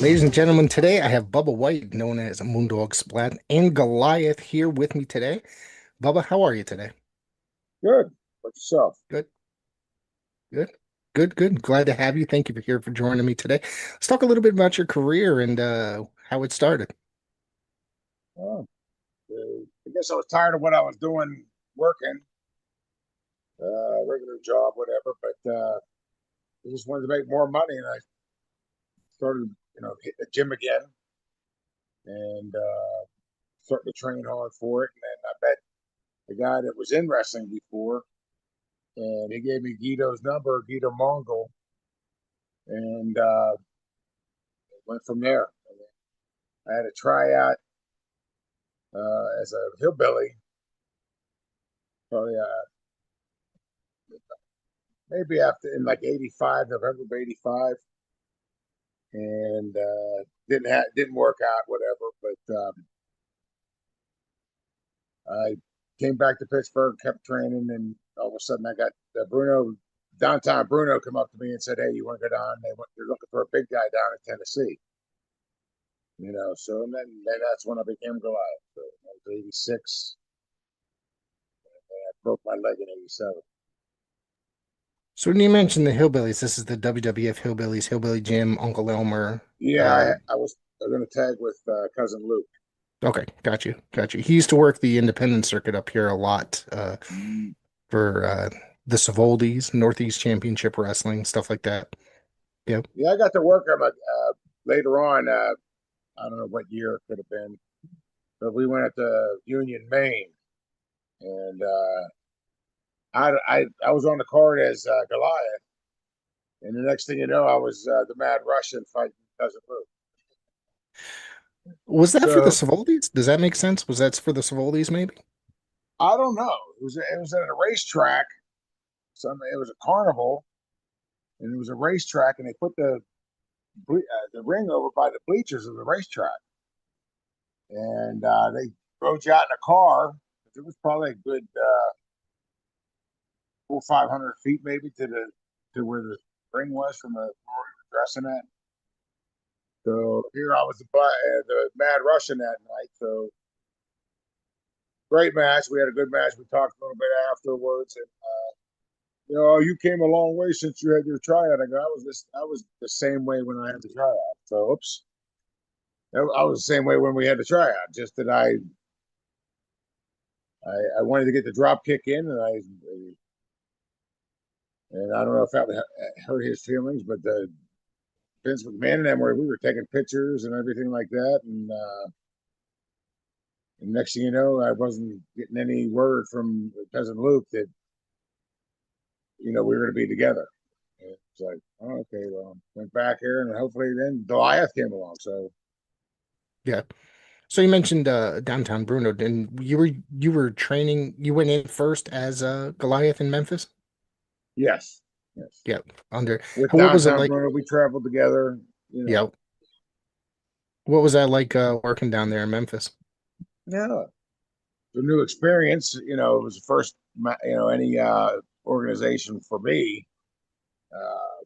Ladies and gentlemen, today I have Bubba White, known as Moondog Splat, and Goliath here with me today. Bubba, how are you today? Good. But yourself? Good, good, good. Glad to have you. Thank you for here for joining me today. Let's talk a little bit about your career and how it started. Oh, I guess I was tired of what I was doing, working, regular job, whatever. But I just wanted to make more money, and I started, hitting the gym again and starting to train hard for it. And then I met the guy that was in wrestling before, and he gave me Guido's number, Guido Mongol, and went from there. I had a tryout as a hillbilly, probably maybe after in like '85, November of '85, and didn't work out, whatever. But I came back to Pittsburgh, kept training, and all of a sudden I got Bruno, downtown Bruno, come up to me and said, "Hey, you want to go down? They're looking for a big guy down in Tennessee." So and then that's when I became Goliath. So I was '86, and I broke my leg in '87. So when you mentioned the Hillbillies, this is the WWF Hillbillies, Hillbilly Jim, Uncle Elmer. Yeah, Uh, I was going to tag with cousin Luke. okay, got you. He used to work the independent circuit up here a lot Mm. for the Savoldis, Northeast Championship Wrestling, stuff like that. Yep. Yeah, I got to work him later on. I don't know what year it could have been, but we went to Union, Maine, and I was on the card as Goliath, and the next thing you know, I was the Mad Russian fighting Cousin Luke. Was that for the So Savoldis? Does that make sense? Was that for the Savoldis, maybe? I don't know. It was at a racetrack. It was a carnival, and it was a racetrack, and they put the ring over by the bleachers of the racetrack, and they rode you out in a car. It was probably a good 400 or 500 feet maybe to where the ring was from where we were dressing at. So here I was the Mad Russian that night. So great match. We had a good match. We talked a little bit afterwards, and you came a long way since you had your tryout. I go, I was the same way when I had the tryout. So oops, I was the same way when we had the tryout. Just that I wanted to get the drop kick in, and I don't know if that hurt his feelings, but Vince McMahon and them we were taking pictures and everything like that, and next thing you know, I wasn't getting any word from cousin Luke that we were going to be together. And it's like, oh, okay, well, went back here, and hopefully then Goliath came along. So Yeah. So you mentioned downtown Bruno, and you were training. You went in first as Goliath in Memphis. yes, yes, Yeah. Under with what was it downtown like? Bruno, we traveled together. You Yeah. know, What was that like working down there in Memphis? yeah, it's a new experience. It was the first, any organization for me. Uh,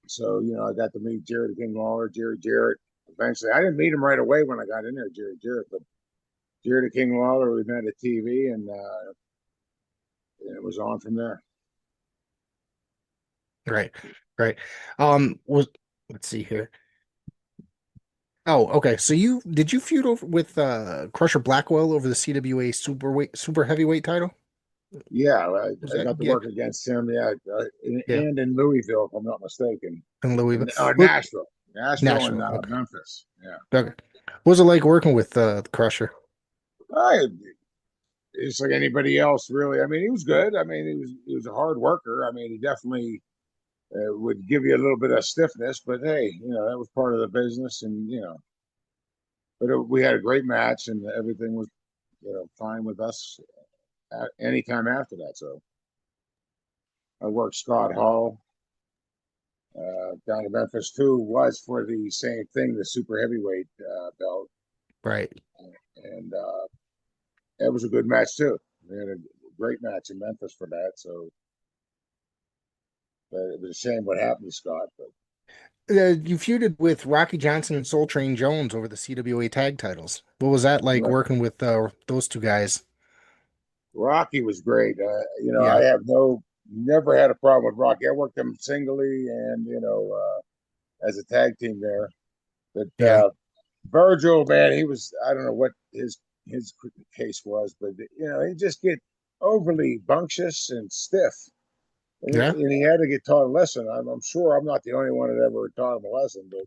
so I got to meet Jerry King Lawler, Jerry Jarrett. Eventually, I didn't meet him right away when I got in there, Jerry Jarrett, but Jerry King Lawler, we met at TV, and it was on from there. Right. Right. Was let's see here. Oh, okay. So you feud over with Crusher Blackwell over the CWA super heavyweight title? Yeah, Was I that got to yeah, work against him. Yeah, yeah, and in Louisville, if I'm not mistaken, in Louisville. and Well, Nashville, and Nashville. Okay. Memphis. Yeah, Okay. What was it like working with Crusher? I it's like anybody else, really. I mean, he was good. I mean, he was a hard worker. I mean, he definitely would give you a little bit of stiffness, but hey, that was part of the business, and we had a great match, and everything was fine with us anytime after that. So I worked Scott Hall down in Memphis too. Was for the same thing, the super heavyweight belt, Right. and it was a good match too. We had a great match in Memphis for that. So it was a shame what happened to Scott, but You feuded with Rocky Johnson and Soul Train Jones over the CWA tag titles. What was that like Right. working with those two guys? Rocky was great. I Yeah, have never had a problem with Rocky. I worked them singly and as a tag team there. But yeah, Virgil, man, he was, I don't know what his case was, but he just get overly bunctious and stiff. yeah. And he had to get taught a lesson. I'm sure I'm not the only one that ever taught him a lesson, but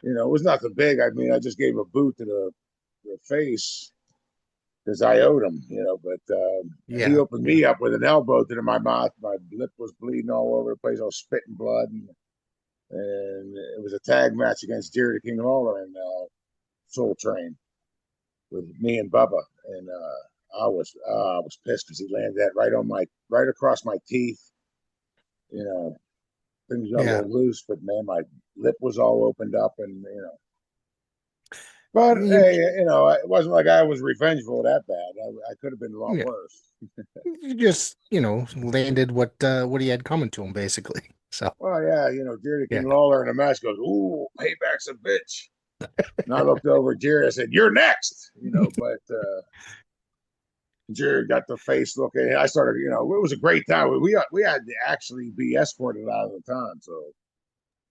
it was nothing big. I mean, I just gave a boot to the face because I owed him, But he Yeah, opened yeah, me up with an elbow to my mouth. My lip was bleeding all over the place. I was spitting blood, and it was a tag match against Jerry the King Lawler and Soul Train with me and Bubba, and I was pissed because he landed that right across my teeth. You know, things got a yeah. little loose, but man, my lip was all opened up, and. But You, hey, it wasn't like I was revengeful that bad. I could have been a lot yeah, worse. you just landed what he had coming to him basically. So Well, yeah, Jerry yeah, King Lawler in the match goes, "Ooh, payback's a bitch." And I looked over at Jerry. I said, "You're next." But Jerry got the face looking. And I started, it was a great time. We had to actually be escorted out of the town, so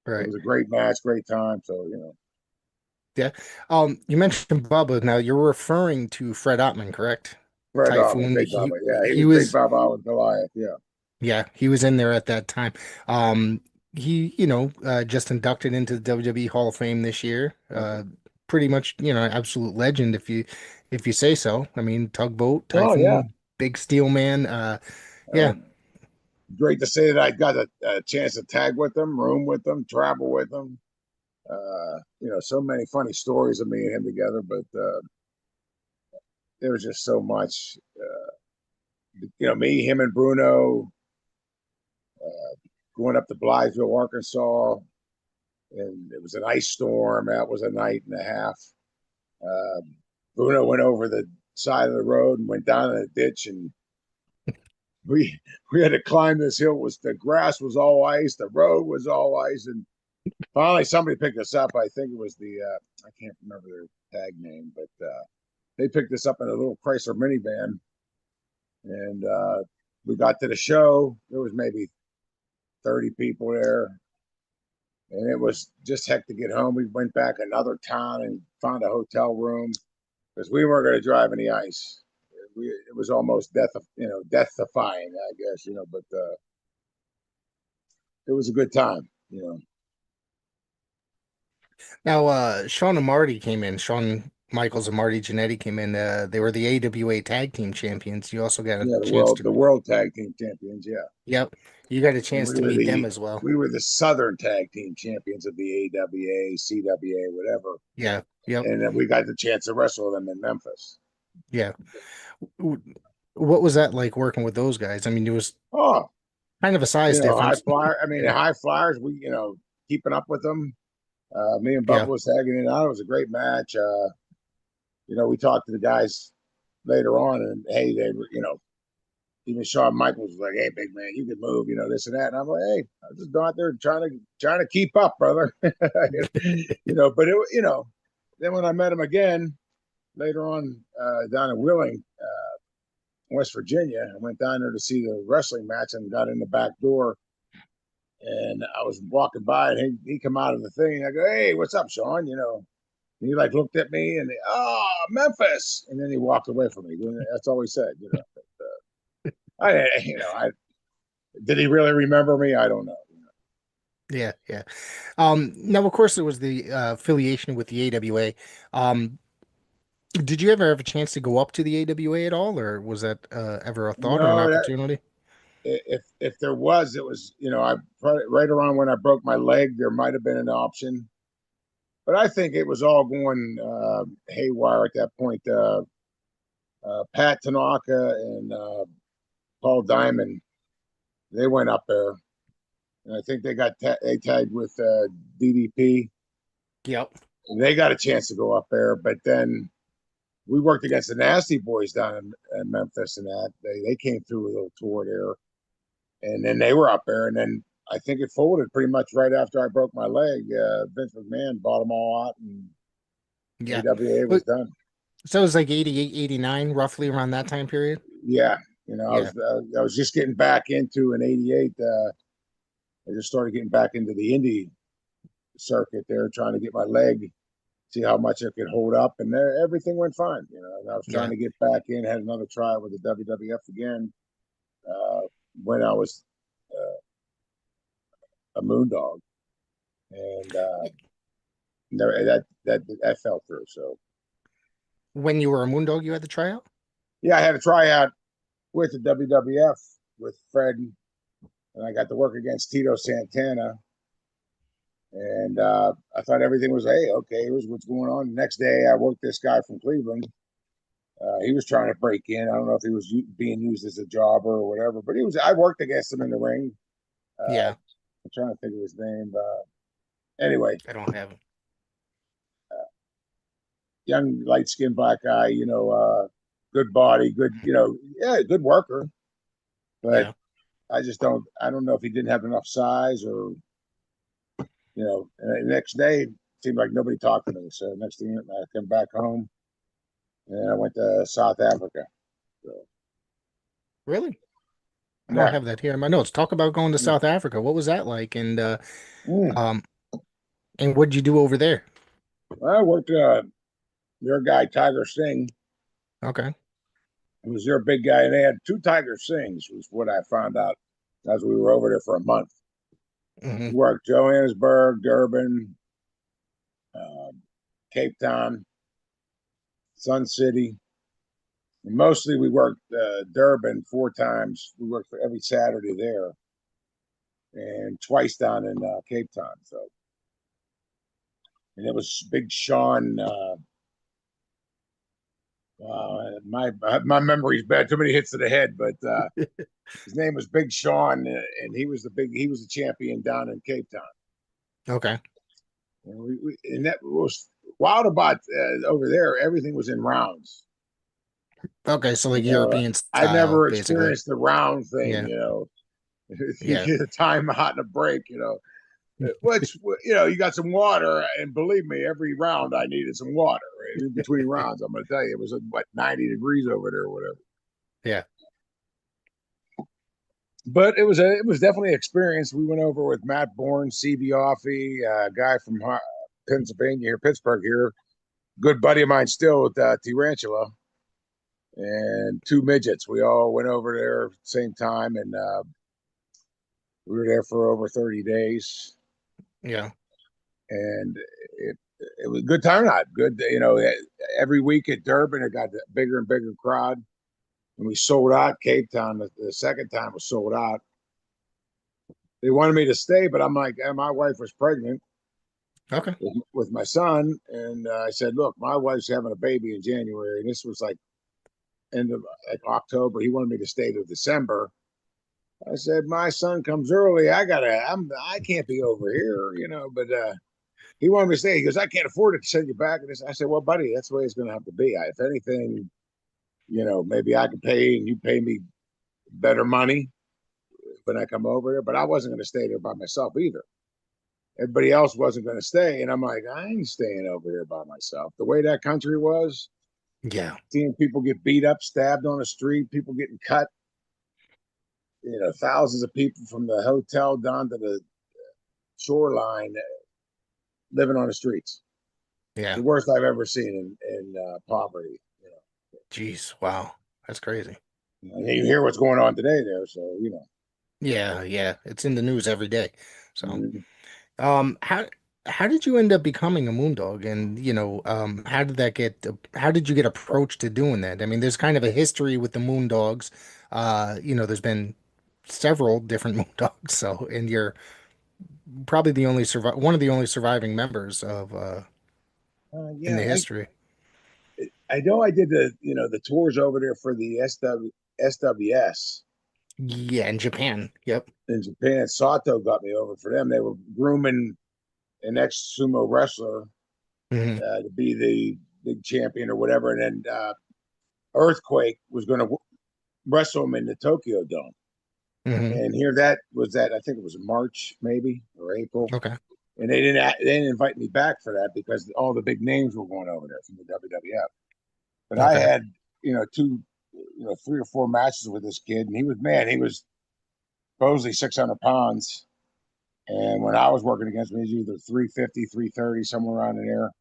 it right. was a great match, great time. So Yeah. You mentioned Bubba. Now you're referring to Fred Ottman, correct? Fred Ottman, Typhoon. Big Bubba, yeah, he He was Big was Bubba with Goliath, yeah. Yeah, he was in there at that time. He, just inducted into the WWE Hall of Fame this year. Pretty much, absolute legend if you say so. I mean, Tugboat, Oh yeah. Typhoon, Big Steel Man. Yeah, Uh, Great to say that I got a chance to tag with them, room with them, travel with them. So many funny stories of me and him together, but there was just so much. Me, him, and Bruno going up to Blytheville, Arkansas, and it was an ice storm. That was a night and a half. Uh, Bruno went over the side of the road and went down in a ditch, and we we had to climb this hill. Was the grass was all ice, the road was all ice, and finally, somebody picked us up. I think it was I can't remember their tag name, but they picked us up in a little Chrysler minivan. And we got to the show. There was maybe 30 people there. And it was just heck to get home. We went back another town and found a hotel room because we weren't going to drive in the ice. It was almost death defying, I guess, but it was a good time. now Shawn and Marty came in. Shawn Michaels and Marty Janetty came in. They were the AWA Tag Team Champions. You also got a Yeah, chance to, the world tag team champions. Yeah. yep, you got a And chance to meet them as well. we were the Southern Tag Team Champions of the AWA, CWA, whatever. Yeah, yep, And then we got the chance to wrestle them in Memphis. yeah. W- What was that like working with those guys? I mean, it was Oh, kind of a size high difference. flyer. I mean, the Yeah, high flyers. We keeping up with them. Me and Bubba yeah, was tagging it out. It was a great match. We talked to the guys later on, and hey, they were even Shawn Michaels was like, "Hey, big man, you can move, this and that." And I'm like, "Hey, I'm just going out there trying to keep up, brother." But then when I met him again later on down in Wheeling, West Virginia, I went down there to see the wrestling match and got in the back door. And I was walking by, and he come out of the thing. And I go, "Hey, what's up, Shawn?" And he like looked at me, and Memphis, and then he walked away from me. That's all he said. I did he really remember me? I don't know. yeah, yeah. Now, of course, there was the affiliation with the AWA. Did you ever have a chance to go up to the AWA at all, or was that ever a thought or an No, opportunity? if there was, it was I probably right around when I broke my leg, there might have been an option, but I think it was all going haywire at that point. Pat Tanaka and Paul Diamond, they went up there, and I think they tagged with DDP. Yep. They got a chance to go up there, but then we worked against the Nasty Boys down in Memphis, and that they came through a little tour there, and then they were up there, and then I think it folded pretty much right after I broke my leg. Vince McMahon bought them all out, and Yeah. AWA was But done. so it was like 88, 89, roughly around that time period. Yeah, Yeah. I was just getting back into in '88. I just started getting back into the indie circuit there, trying to get my leg, see how much it could hold up, and there, everything went fine. And I was trying Yeah. to get back in, had another try with the WWF again uh, when I was a Moondog, and that fell through. So When you were a Moondog, you had the tryout? yeah, I had a tryout with the WWF with Fred, and I got to work against Tito Santana. And I thought everything was, hey, okay, here's what's going on. The next day, I worked this guy from Cleveland. He was trying to break in. I don't know if he was being used as a jobber or whatever, but he was. I worked against him in the ring. Yeah. I'm trying to think of his name. Anyway, I don't have it. young, light skinned black guy, good body, good, yeah, good worker. But Yeah. I don't know if he didn't have enough size or, and the next day, it seemed like nobody talked to me. So next thing I come back home and I went to South Africa. So, Really? I don't yeah. have that here in my notes. Talk about going to South Africa. What was that like? Mm. Um and what did you do over there? I worked their guy, Tiger Singh, Okay. who was their big guy, and they had two Tiger Singhs, was what I found out as we were over there for a month. Hmm. We worked Johannesburg, Durban, um, Cape Town, Sun City. And mostly we worked Durban 4 times. We worked for every Saturday there and twice down in Cape Town. So, and it was Big Shawn. My memory's bad. Too many hits to the head, but his name was Big Shawn, and he was the champion down in Cape Town. Okay. And that was wild about over there. Everything was in rounds. Okay, so like You know, European I style, never basically. experienced the round thing. Yeah. You Yeah. get a timeout and a break. Which you got some water, and believe me, every round I needed some water. Right? In between rounds, I'm going to tell you, it was what 90 degrees over there or whatever. Yeah. But it was definitely an experience. We went over with Matt Bourne, CB Offie, a guy from Pennsylvania here, Pittsburgh here, good buddy of mine still with Tarantula, and two midgets. We all went over there at the same time, and we were there for over 30 days, Yeah. and it was a good turnout. Good, every week at Durban, it got a bigger and bigger crowd, and we sold out Cape Town. The second time was sold out. They wanted me to stay, but I'm like, my wife was pregnant Okay. with my son, and I said, look, my wife's having a baby in January, and this was like end of like October. He wanted me to stay to December. I said, my son comes early. I can't be over here, but he wanted me to stay. He goes, I can't afford it to send you back. And I said, well, buddy, that's the way it's going to have to be. If anything, maybe I can pay and you pay me better money when I come over there. But I wasn't going to stay there by myself either. Everybody else wasn't going to stay. And I'm like, I ain't staying over here by myself. The way that country was, Yeah. seeing people get beat up, stabbed on the street, people getting cut, thousands of people from the hotel down to the shoreline living on the streets. Yeah. The worst I've ever seen in poverty. Jeez. Wow. That's crazy. And you hear what's going on today there, so Yeah. Yeah. It's in the news every day. So, Mhm. um, how how did you end up becoming a Moondog? And, how did you get approached to doing that? I mean, there's kind of a history with the Moondogs. There's been several different Moondogs. So, and you're probably one of the only surviving members of in Yeah, the history. I know I did the tours over there for the SWS Yeah, in Japan. Yep. in Japan. Sato got me over for them. They were grooming an ex sumo wrestler Hmm. to be the big champion or whatever, and then Earthquake was going to wrestle him in the Tokyo Dome. Hmm. And here that was that I think it was March maybe or April, Okay. and they didn't invite me back for that because all the big names were going over there from the WWF. But I Okay. had three or four matches with this kid, and he was man, he was supposedly 600 pounds. And when I was working against him, he was either 350, 330, somewhere around in there.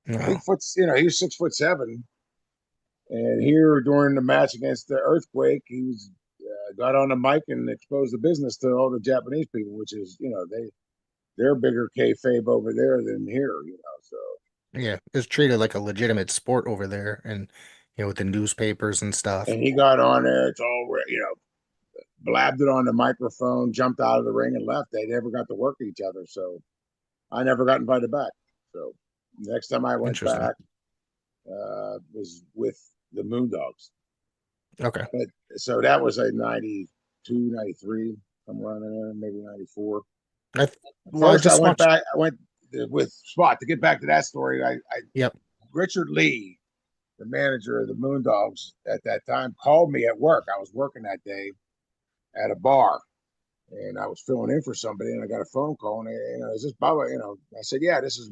No. Big foot's, he was 6'7". And here during the match against the Earthquake, he was got on the mic and exposed the business to all the Japanese people, which is, they're bigger kayfabe over there than here, So, Yeah, it's treated like a legitimate sport over there, and with the newspapers and stuff. and he got on there. It's all, blabbed it on the microphone, jumped out of the ring and left. They never got to work each other. So I never got invited back. So next time I went Interesting. back was with the Moondogs. Okay. But so that was like 92, 93, somewhere around there, maybe 94. I th- well, I First, I just went watched. back. I went with Spot to get back to that story. Yep. Richard Lee, the manager of the Moondogs at that time, called me at work. I was working that day at a bar, and I was filling in for somebody, and I got a phone call, and is this Bubba? I said, yeah, this is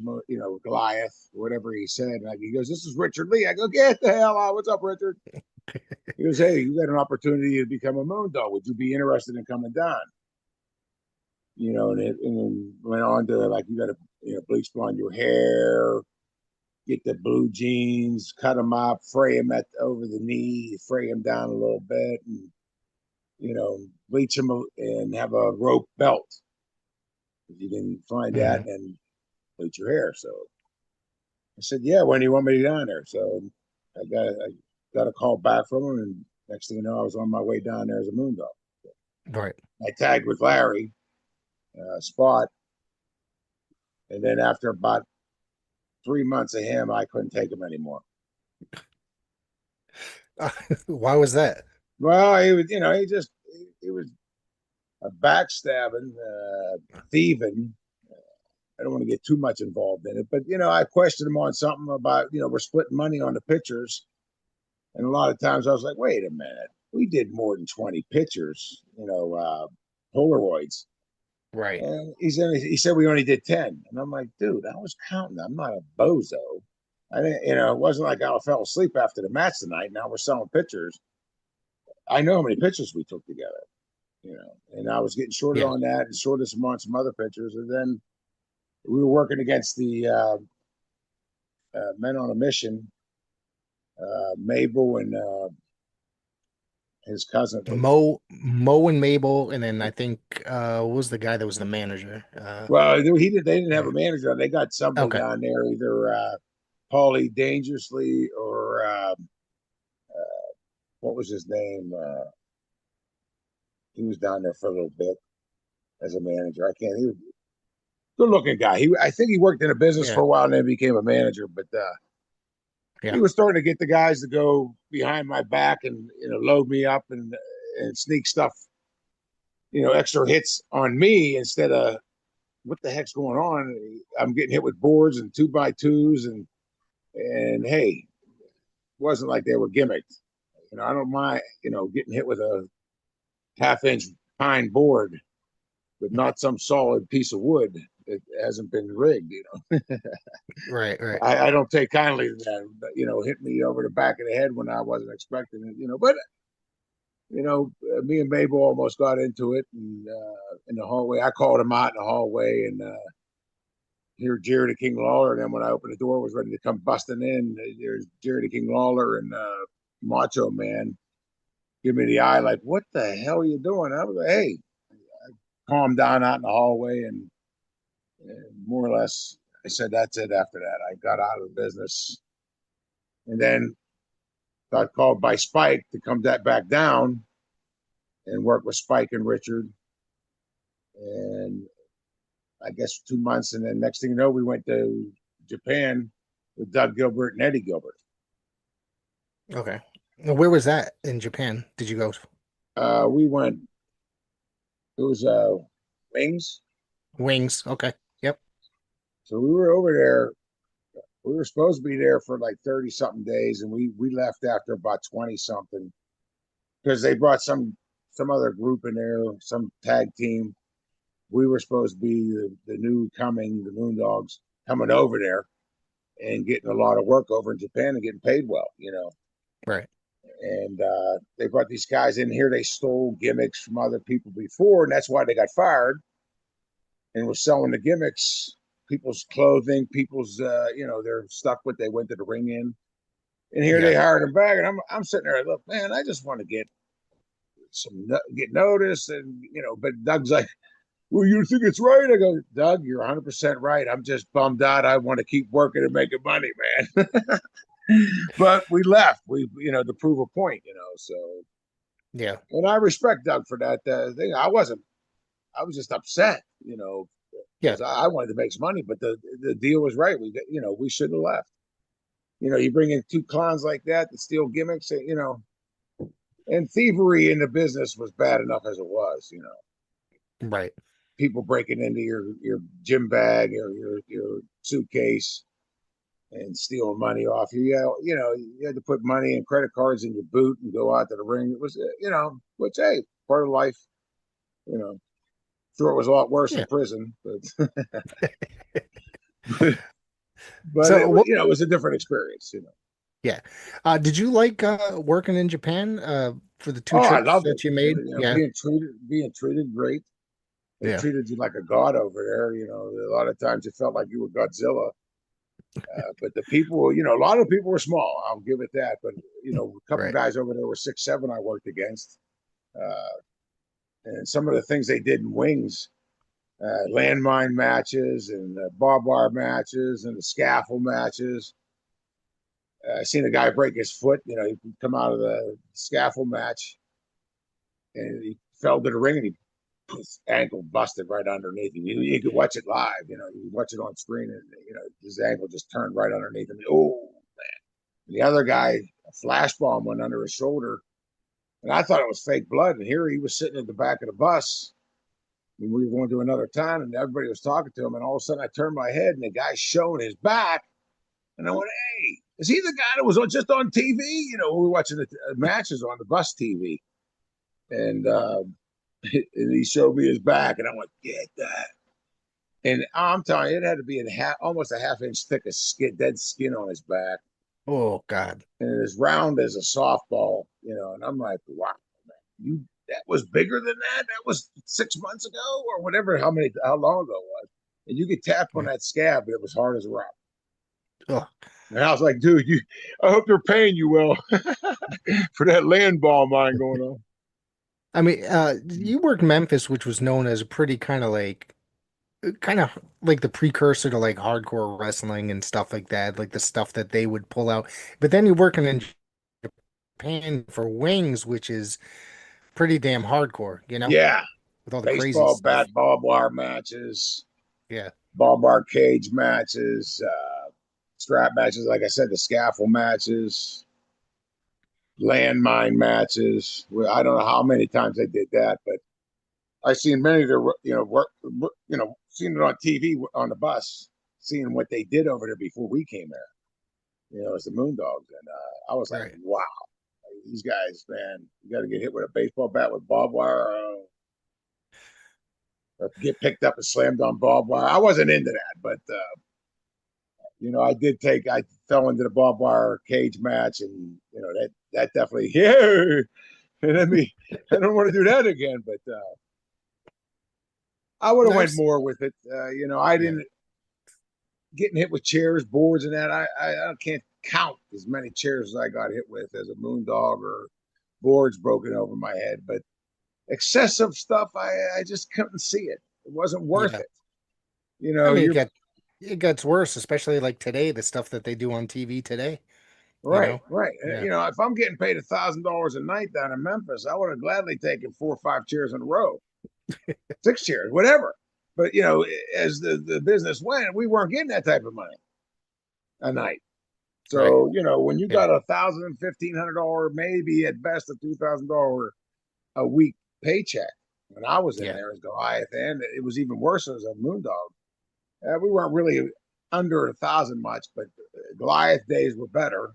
Goliath, whatever he said. And he goes, this is Richard Lee. I go, get the hell out. What's up, Richard? He goes, hey, you got an opportunity to become a Moondog. Would you be interested in coming down? And then went on to like you got to bleach blonde your hair, get the blue jeans, cut them up, fray them at over the knee, fray them down a little bit, and bleach them and have a rope belt. If you can find that, Hmm. and bleach your hair. So I said, yeah, when do you want me to down there? So I got a call back from him, and next thing you know, I was on my way down there as a Moondog. Right. I tagged with Larry Spot, and then after about 3 months of him, I couldn't take him anymore. Why was that? Well, he was, he was a backstabbing, thieving. I don't want to get too much involved in it, but I questioned him on something about, we're splitting money on the pictures, and a lot of times I was like, wait a minute, we did more than 20 pictures, Polaroids. Right. And he said we only did 10. And I'm like, dude, I was counting. I'm not a bozo. I didn't, it wasn't like I fell asleep after the match tonight. Now we're selling pictures. I know how many pictures we took together, and I was getting shorted Yeah. on that and shorted on some other pictures. And then we were working against the men on a mission, Mabel and his cousin. Mo and Mabel, and then I think what was the guy that was the manager? Well, they didn't have Yeah. a manager. They got somebody Okay. down there, either Paulie Dangerously or what was his name? He was down there for a little bit as a manager. I can't. He was a good-looking guy. I think he worked in a business Yeah. for a while and then became a manager. But he Yeah. was starting to get the guys to go behind my back and load me up and sneak stuff, extra hits on me instead of what the heck's going on. I'm getting hit with boards and 2x2s and hey, it wasn't like they were gimmicked. I don't mind, getting hit with a half-inch pine board, but not some solid piece of wood that hasn't been rigged. Right. Right. I don't take kindly to that. But, hit me over the back of the head when I wasn't expecting it. But me and Mabel almost got into it, and in the hallway, I called him out in the hallway, and here Jerry the King Lawler. And then when I opened the door, was ready to come busting in. There's Jerry the King Lawler and Macho Man give me the eye, like, "What the hell are you doing?" I was like, "Hey," calmed down out in the hallway, and more or less, I said, "That's it." After that, I got out of the business, and then got called by Spike to come back down and work with Spike and Richard, and I guess 2 months, and then next thing you know, we went to Japan with Doug Gilbert and Eddie Gilbert. Okay. Now, where was that in Japan? Did you go? We went. It was Wings. Wings. Okay. Yep. So we were over there. We were supposed to be there for like 30 something days, and we left after about 20 something because they brought some some other group in there, some tag team. We were supposed to be the new coming, the Moondogs coming over there and getting a lot of work over in Japan and getting paid well, you know. Right. And they brought these guys in here. They stole gimmicks from other people before, and that's why they got fired. And was selling the gimmicks, people's clothing, people's, their stuff. What they went to the ring in. And here they Yeah. hired him back, and I'm sitting there. Look, man, I just want to get noticed, and But Doug's like, well, you think it's right? I go, Doug, you're 100% right. I'm just bummed out. I want to keep working and making money, man. But we left. To prove a point, So, Yeah. and I respect Doug for that thing. I wasn't. I was just upset, Yeah. because I wanted to make some money, but the deal was right. We shouldn't have left. You bring in two clowns like that steal gimmicks, and thievery in the business was bad enough as it was. Right. People breaking into your gym bag or your suitcase and stealing money off you. Yeah, you had to put money and credit cards in your boot and go out to the ring. It was, which, hey, part of life. You know, sure, it was a lot worse in Yeah. prison, but but So what? it was a different experience. Yeah. Did you like working in Japan for the two Oh, I trips loved it. that you made? Yeah. Being treated great. They Yeah. treated you like a god over there. A lot of times it felt like you were Godzilla. But the people, a lot of people were small. I'll give it that. But a couple Right. guys over there were 6'7" I worked against, and some of the things they did in wings, landmine matches and barbed wire matches and the scaffold matches. I seen a guy break his foot. He come out of the scaffold match and he fell to the ring and his ankle busted right underneath him. You could watch it live. You could watch it on screen, and his ankle just turned right underneath him. Oh man! And the other guy, a flash bomb went under his shoulder, and I thought it was fake blood. And here he was sitting at the back of the bus. And we were going to another town, and everybody was talking to him. And all of a sudden, I turned my head, and the guy's showing his back, and I went, "Hey, is he the guy that was just on TV?" We were watching the matches on the bus TV, and and he showed me his back, and I went, "Get that." And I'm telling you, it had to be almost a half-inch thick of skin, dead skin on his back, Oh God. and as round as a softball, And I'm like, wow, man, that was bigger than that. That was 6 months ago, or whatever. How long ago it was? And you could tap on Yeah. that scab, but it was hard as a rock. Oh. And I was like, dude, I hope they're paying you well for that land ball mine going on. I mean, you worked Memphis, which was known as a pretty kind of like the precursor to like hardcore wrestling and stuff like that, like the stuff that they would pull out. But then you're working in Japan for Wings, which is pretty damn hardcore, Yeah, with all the crazy baseball stuff. bat barbed wire matches, Yeah. barbed wire cage matches, strap matches. Like I said, the scaffold matches, landmine matches. Well, I don't know how many times they did that, but I seen many of their, seen it on TV on the bus, seeing what they did over there before we came there. As the Moondogs, and I was like, Right. wow, these guys, man, you got to get hit with a baseball bat with barbed wire, or get picked up and slammed on barbed wire. I wasn't into that, but I fell into the barbed wire cage match, and that definitely, yeah. And I don't want to do that again, but I would have went Nice. more with it. I Yeah. didn't getting hit with chairs, boards, and that. I can't count as many chairs as I got hit with as a Moondog or boards broken over my head. But excessive stuff, I just couldn't see it. It wasn't worth Yeah. it. I mean, You're it gets worse, especially like today, the stuff that they do on TV today, you right, know? right. Yeah. If I'm getting paid $1,000 a night down in Memphis, I would have gladly taken 4 or 5 chairs in a row, 6 chairs, whatever. But as the business went, we weren't getting that type of money a night. Right. So when you Yeah. got $1,000, $1,500, maybe at best a $2,000 a week paycheck. When I was in Yeah. there as Goliath, and it was even worse as a Moondog. We weren't really under 1,000 much, but Goliath days were better.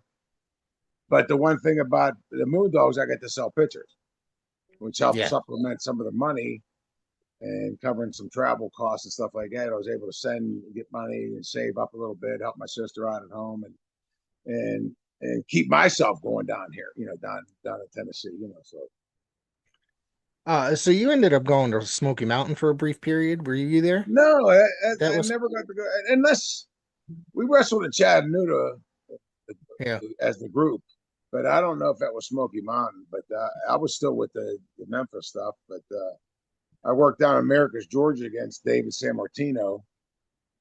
But the one thing about the Moondogs, I got to sell pictures. which helped Yeah. supplement some of the money and covering some travel costs and stuff like that. I was able to get money and save up a little bit, help my sister out at home, and keep myself going down here, down in Tennessee, So So you ended up going to Smoky Mountain for a brief period. Were you there? no, That I was, never got to go unless we wrestled in Chattanooga yeah. as the group. But I don't know if that was Smoky Mountain. But I was still with the Memphis stuff. But I worked down in Americus, Georgia against David Sammartino.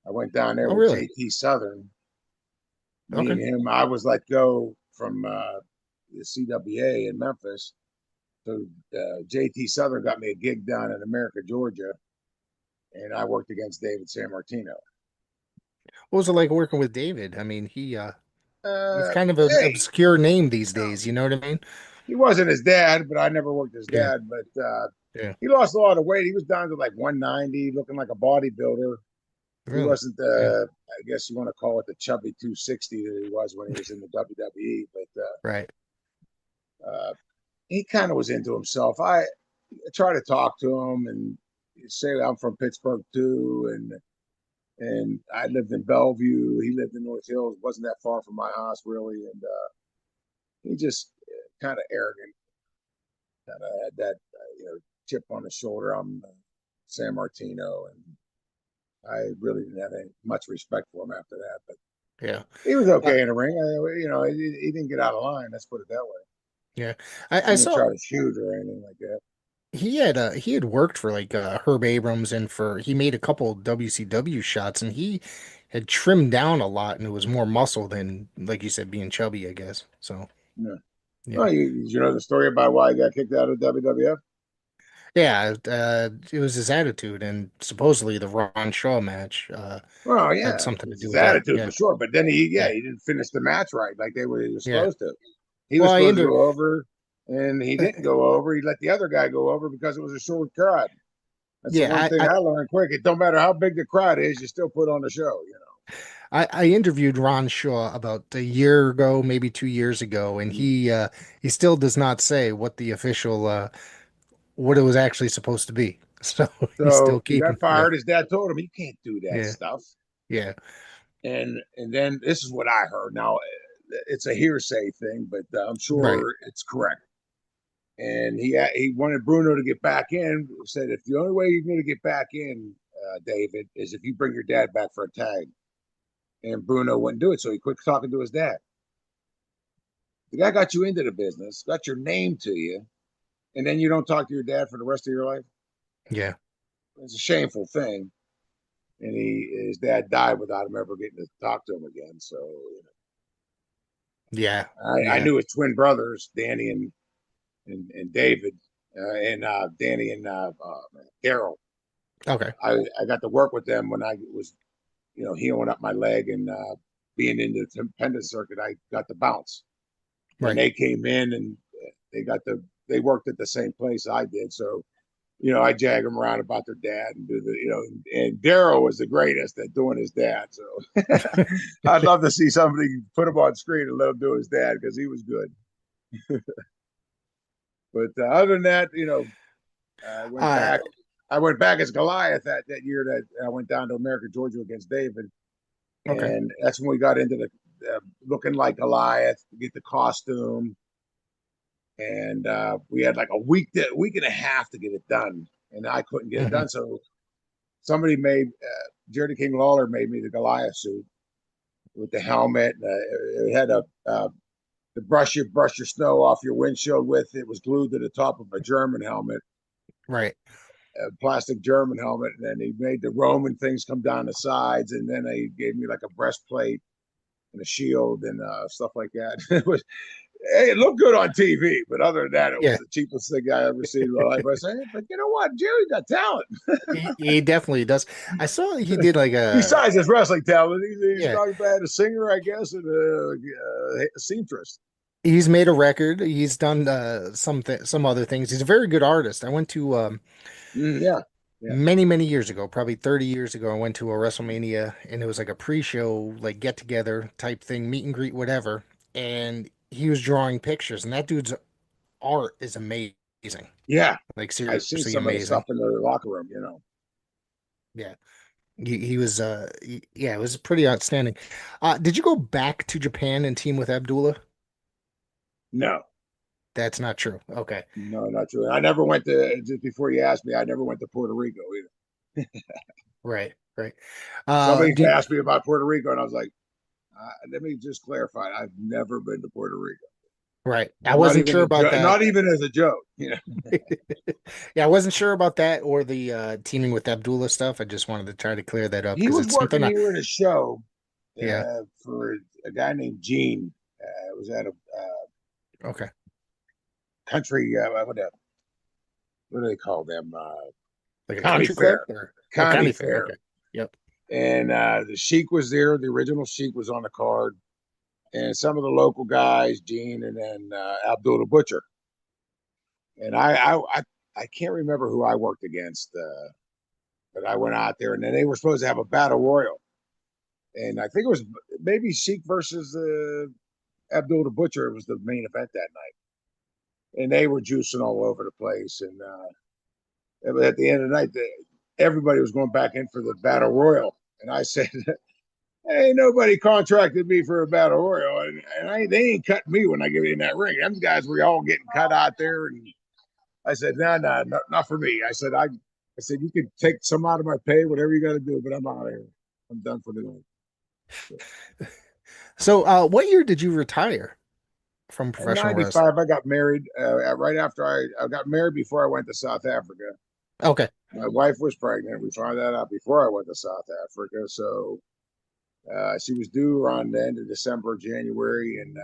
I went down there Oh, with really? JT Southern. Me Okay. and him, I was let go from the CWA in Memphis. So JT Southern got me a gig down in America, Georgia, and I worked against David Sammartino. What was it like working with David? I mean, he's Uh, kind of an hey, obscure name these days. You know what I mean? he wasn't his dad, but I never worked his Yeah. dad. But Yeah. he lost a lot of weight. He was down to like 190, looking like a bodybuilder. He Really? wasn't Yeah. I guess you want to call it the chubby 260 that he was when he was in the WWE. But Right. uh, he kind of was into himself. I try to talk to him and say I'm from Pittsburgh too, and I lived in Bellevue. He lived in North Hills. It wasn't that far from my house really, and he just kind of arrogant, kind of had that chip on his shoulder. I'm San Martino, and I really didn't have much respect for him after that. But Yeah. he was Uh, okay in the ring. He didn't get out of line. Let's put it that way. yeah. He I didn't saw try to shoot or anything like that. he had worked for like Herb Abrams and for he made a couple WCW shots and he had trimmed down a lot and it was more muscle than like you said being chubby, I guess. So Yeah. yeah. Oh, you know the story about why he got kicked out of WWF? Yeah, it was his attitude and supposedly the Ron Shaw match Well, had yeah, something to it's do his with that. attitude Yeah. for sure. But then Yeah. he didn't finish the match right, like he was Yeah. supposed to. He Well, was I supposed to ended go over, and he didn't go over. He let the other guy go over because it was a short crowd. That's the one yeah, thing I learned quick. It don't matter how big the crowd is, you still put on the show. I interviewed Ron Shaw about a year ago, maybe 2 years ago, and he still does not say what the official what it was actually supposed to be. So he's still So he keeping. got Yeah, fired. His dad told him he can't do that yeah, stuff. yeah. And then this is what I heard. Now it's a hearsay thing, but I'm Right. sure it's correct. And he wanted Bruno to get back in. Said if the only way you're going to get back in, David, is if you bring your dad back for a tag. And Bruno wouldn't do it, so he quit talking to his dad. The guy got you into the business, got your name to you, and then you don't talk to your dad for the rest of your life. Yeah, It's a shameful thing. And his dad died without him ever getting to talk to him again. So yeah, I yeah. knew his twin brothers, Danny and David, and Danny and Daryl. Okay. I got to work with them when I was, healing up my leg and being into the independent circuit. I got the bounce, and Right. they came in and they worked at the same place I did. So I jag them around about their dad and do and Daryl was the greatest at doing his dad. So I'd love to see somebody put him on screen and let him do his dad because he was good. But other than that, I went Uh, back. I went back as Goliath that year that I went down to America, Georgia against David, okay. and that's when we got into the looking like Goliath, get the costume, and we had like week and a half to get it done, and I couldn't get it Hmm. done. So somebody made Jerry King Lawler made me the Goliath suit with the helmet. It had to brush your snow off your windshield with. It was glued to the top of a German helmet, Right. a plastic German helmet, and then he made the Roman things come down the sides, and then he gave me like a breastplate and a shield and stuff like that. It looked good on TV, but other than that, it was Yeah. the cheapest thing I ever seen in my life. I said, but you know what, Jerry got talent. He definitely does. I saw he did like Besides his wrestling talent, he's yeah. not bad a singer, I guess, and a seamstress. He's made a record. He's done some other things. He's a very good artist. I went to Yeah, yeah. many years ago, probably 30 years ago, I went to a WrestleMania and it was like a pre-show, like get together type thing, meet and greet, whatever. And he was drawing pictures, and that dude's art is amazing. Yeah, Like I see seriously some of the stuff amazing. in the locker room. You know, Yeah. Yeah, it was pretty outstanding. Did you go back to Japan and team with Abdullah? no, That's not true. Okay. no, not true. I never went to just before you asked me. I never went to Puerto Rico either. Right, right. Somebody Do asked me about Puerto Rico, and I was like, let me just clarify. I've never been to Puerto Rico. right. I wasn't sure about that. Not even as a joke. You know, Yeah, I wasn't sure about that or the teaming with Abdullah stuff. I just wanted to try to clear that up he because was it's working something I, here in a show yeah. for a guy named Gene. It was at a Okay. country. What do they call them? Like a County country club fair. or oh, County county fair. fair. Okay. Yep. And the Sheik was there. The original Sheik was on the card, and some of the local guys, Gene, and then Abdul the Butcher. And I can't remember who I worked against, but I went out there, and then they were supposed to have a battle royal, and I think it was maybe Sheik versus Abdul the Butcher. It was the main event that night, and they were juicing all over the place. And at the end of the night, everybody was going back in for the battle royal, and I said, "Hey, nobody contracted me for a battle royal, and they ain't cutting me when I get in that ring. Them guys were all getting cut out there." And I said, "No, no, not for me." I said, "You could take some out of my pay, whatever you got to do, but I'm out of here. I'm done for the night." So, So, what year did you retire from in professional wrestling? '95, I got married. Right after I got married before I went to South Africa. Okay. My wife was pregnant. We found that out before I went to South Africa. So she was due around the end of December, January, and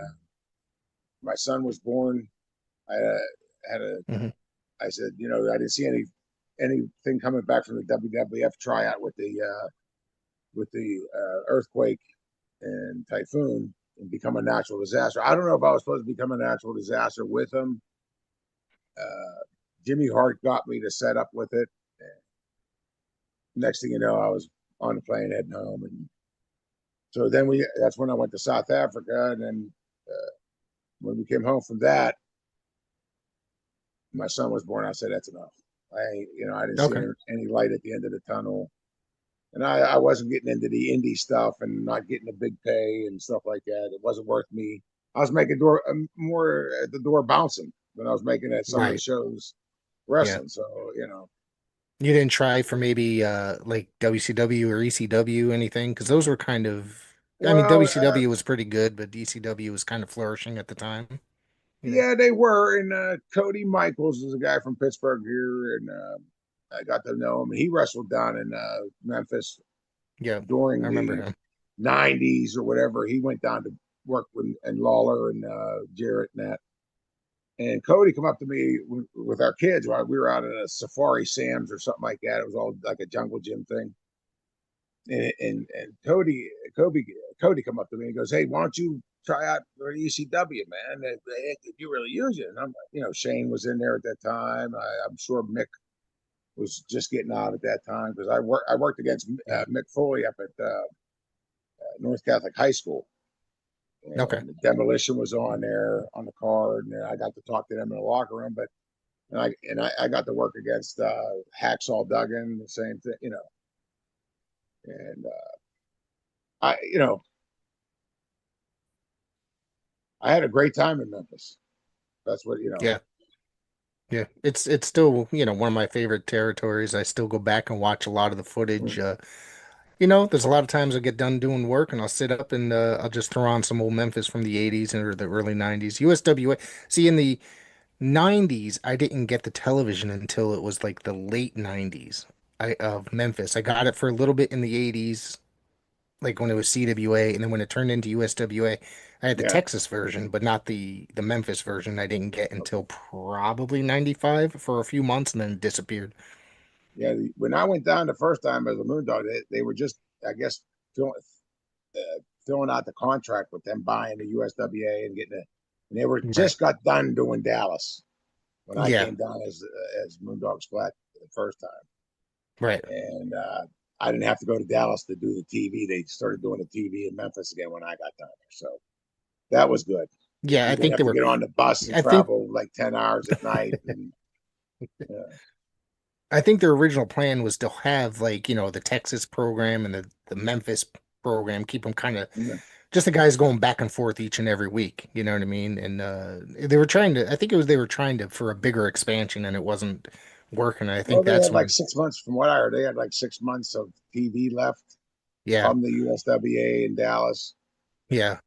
my son was born. I had a. Hmm. I said, I didn't see anything coming back from the WWF tryout with the earthquake and typhoon and become a natural disaster. I don't know if I was supposed to become a natural disaster with him. Jimmy Hart got me to set up with it. Next thing you know, I was on the plane heading home, and so then that's when I went to South Africa, and then when we came home from that, my son was born. I said, "That's enough." I didn't see Okay. any light at the end of the tunnel, and I wasn't getting into the indie stuff and not getting a big pay and stuff like that. It wasn't worth me. I was making more at the door bouncing than I was making at some of the Right. shows Yeah. wrestling. So You didn't try for maybe like WCW or ECW anything because those were kind of. I mean, well, WCW was pretty good, but ECW was kind of flourishing at the time. You know. yeah, they were. And Cody Michaels is a guy from Pittsburgh here, and I got to know him. He wrestled down in Memphis Yeah, I during remember the him. '90s or whatever. He went down to work with and Lawler and Jarrett and that. And Cody come up to me with our kids while we were out at a Safari Sam's or something like that. It was all like a jungle gym thing. And Cody come up to me and goes, "Hey, why don't you try out for the ECW, man? They could you really use it?" And I'm like, Shane was in there at that time. I'm sure Mick was just getting out at that time because I worked against Yeah. Mick Foley up at North Catholic High School, Okay. and the Demolition was on there on the card, and I got to talk to them in the locker room. But I got to work against Hacksaw Duggan, the same thing. And I you know I had a great time in Memphis. That's what. Yeah. Yeah. It's still, one of my favorite territories. I still go back and watch a lot of the footage. There's a lot of times I get done doing work and I'll sit up and I'll just throw on some old Memphis from the 80s or the early 90s. USWA. See, in the 90s, I didn't get the television until it was like the late 90s of Memphis. I got it for a little bit in the 80s, like when it was CWA, and then when it turned into USWA, I had the Yeah, Texas version, but not the Memphis version. I didn't get until probably 95 for a few months and then it disappeared. yeah. When I went down the first time as a Moondog, they were just, I guess, filling, filling out the contract with them buying the USWA and getting it. And they were Right. just got done doing Dallas when I Yeah. came down as Moondog Splat the first time, Right. and I didn't have to go to Dallas to do the TV. They started doing the TV in Memphis again when I got down there, so that was good. Yeah, You I didn't think have they to were. get on the bus and I think travel like 10 hours at night. And Yeah. I think their original plan was to have like, the Texas program and the Memphis program, keep them kind of Yeah. just the guys going back and forth each and every week. You know what I mean? And they were trying to, I think it was they were trying to for a bigger expansion and it wasn't working. I Well, think they that's had like when, 6 months, from what I heard, they had like 6 months of TV left yeah, from the USWA in Dallas. yeah.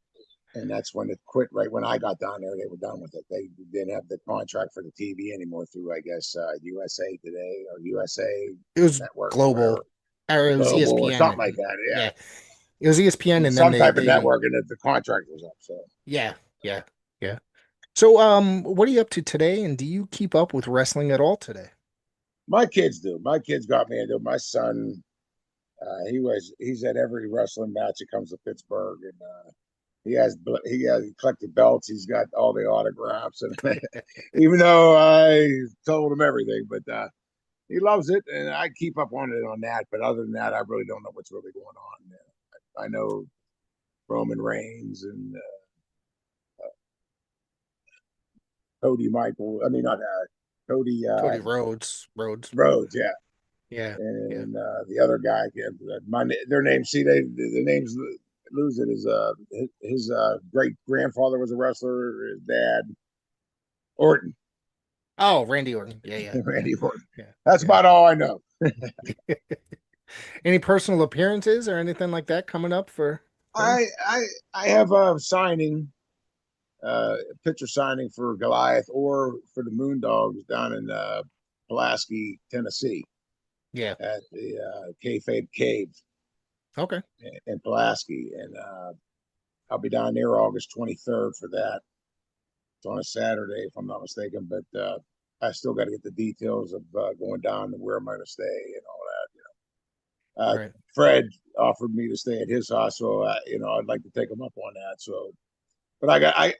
And that's when it quit. Right when I got down there, they were done with it. They didn't have the contract for the TV anymore through, I guess, USA Today or USA It was Network or global, whatever, or it was Global or ESPN. something like And that. yeah, it was ESPN. Yeah, And then some type of they, network, and the contract was up. So yeah, yeah, yeah. So, what are you up to today? And do you keep up with wrestling at all today? my kids do. My kids got me into it. My son, he's at every wrestling match that comes to Pittsburgh, and he collected belts. He's got all the autographs, and even though I told him everything, but he loves it, and I keep up on it on that. But other than that, I really don't know what's really going on. I know Roman Reigns and Cody Michael. I mean, not Cody Cody Rhodes. Rhodes, yeah, Yeah, yeah. and the other guy. Their names. See, the names lose it. His great grandfather was a wrestler. His dad, Orton, Oh, Randy Orton. Yeah, yeah, yeah, Randy Orton. yeah, That's yeah. about all I know. Any personal appearances or anything like that coming up for him? I have a signing, picture signing for Goliath or for the Moondogs down in Pulaski, Tennessee, Yeah. at the Kayfabe Cave Okay. in Pulaski, and I'll be down there August 23rd for that. It's on a Saturday, if I'm not mistaken, but I still got to get the details of going down and where I'm going to stay and all that. Right. Fred offered me to stay at his house, so I'd like to take him up on that. So, but I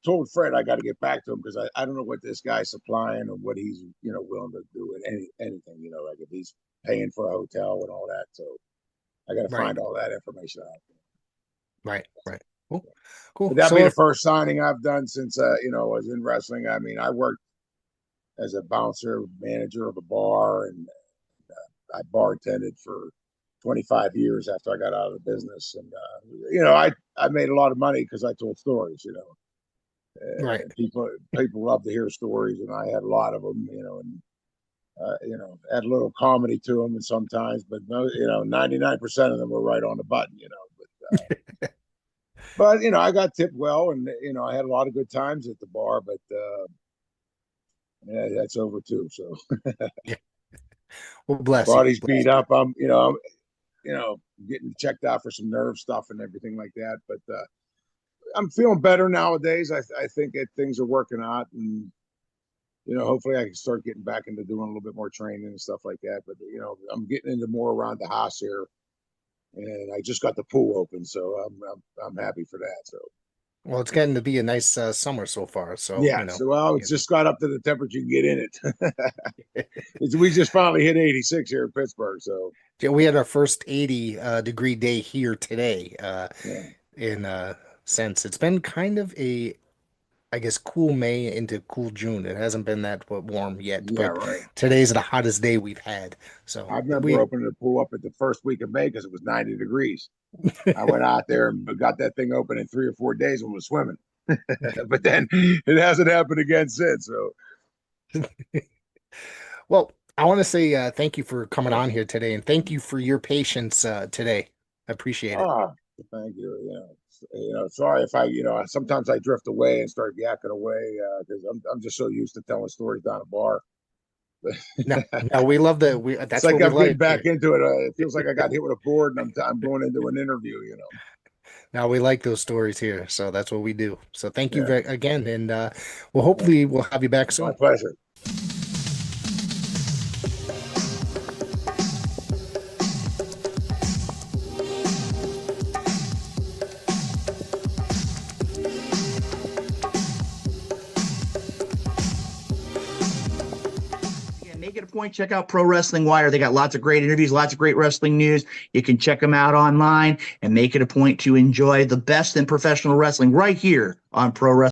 told Fred I got to get back to him because I don't know what this guy's supplying or what he's willing to do with anything, like if he's paying for a hotel and all that. So I got to Right. find all that information out. Right. Right. Cool. Cool. But that'd be So the if first signing I've done since I was in wrestling. I mean, I worked as a bouncer, manager of a bar, and I bartended for 25 years after I got out of the business. And, I made a lot of money because I told stories, right. people love to hear stories. And I had a lot of them, and, add a little comedy to them and sometimes, but 99% of them were right on the button, but I got tipped well, and, I had a lot of good times at the bar, but, yeah, that's over too. So Yeah. Well, my bless you. body's Bless beat up. I'm getting checked out for some nerve stuff and everything like that. But I'm feeling better nowadays. I think that things are working out, and hopefully I can start getting back into doing a little bit more training and stuff like that. But I'm getting into more around the house here, and I just got the pool open, so I'm happy for that. So Well, it's getting to be a nice summer so far. So, yeah, so well, it's just got up to the temperature you can get in it. We just finally hit 86 here in Pittsburgh, so yeah, we had our first 80 degree day here today. yeah, In sense, it's been kind of a, I guess, cool May into cool June. It hasn't been that warm yet, yeah, but right. today's the hottest day we've had. So I remember we, opening the pool up at the first week of May because it was 90 degrees. I went out there and got that thing open in 3 or 4 days and was swimming. But then it hasn't happened again since. So, well, I want to say thank you for coming on here today, and thank you for your patience today. I appreciate it. ah, thank you. Sorry if sometimes I drift away and start yakking away because I'm just so used to telling stories down a bar. No, no, we love the It's that's like what we I'm getting like back here. into it. It feels like I got hit with a board and I'm going into an interview. Now we like those stories here, so that's what we do. So thank you Yeah, very again, and well, hopefully we'll have you back my soon. pleasure. Yeah, make it a point. Check out Pro Wrestling Wire. They got lots of great interviews, lots of great wrestling news. You can check them out online and make it a point to enjoy the best in professional wrestling right here on Pro Wrestling.